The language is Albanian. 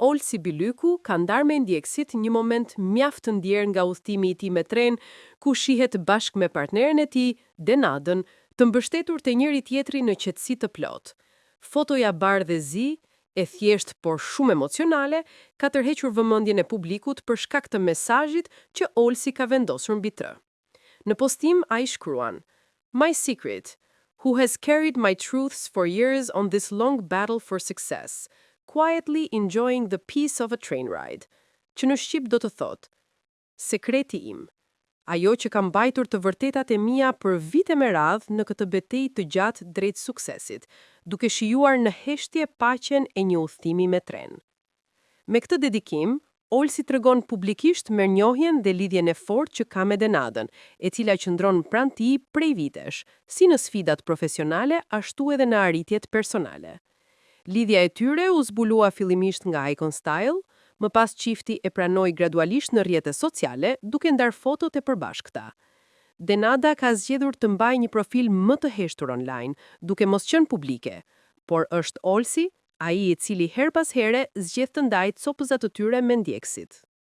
Olsi Bilyku ka ndarë me ndjekësit një moment mjaft të ndjerë nga udhëtimi i tij me tren, ku shihet bashkë me partneren e tij, Denadën, të mbështetur te njëri tjetri në qetësi të plotë. Fotoja bardhë dhe zi, e thjesht por shumë emocionale, ka tërhequr vëmendjen e publikut për shkak të mesazhit që Olsi ka vendosur mbi të. Në postim ai shkruan: "My secret, who has carried my truths for years on this long battle for success, quietly enjoying the peace of a train ride." Që në shqip do të thotë: "Sekreti im, ajo që kam mbajtur të vërtetat e mia për vite me radhë në këtë betejë të gjatë drejt suksesit, duke shijuar në heshtje paqen e një udhëtimi me tren." Me këtë dedikim, Olsi tregon publikisht mirënjohjen dhe lidhjen e fortë që ka me Denadën, e cila qëndron pranë tij prej vitesh, si në sfidat profesionale ashtu edhe në arritjet personale. Lidhja e tyre u zbulua fillimisht nga Icon Style, më pas çifti e pranoi gradualisht në rrjetet sociale, duke ndarë fotot e përbashkëta. Denada ka zgjedhur të mbajë një profil më të heshtur online, duke mos qenë publike, por është Olsi ai i cili her pas here zgjedh të ndajë copëzat të tyre me ndjekësit.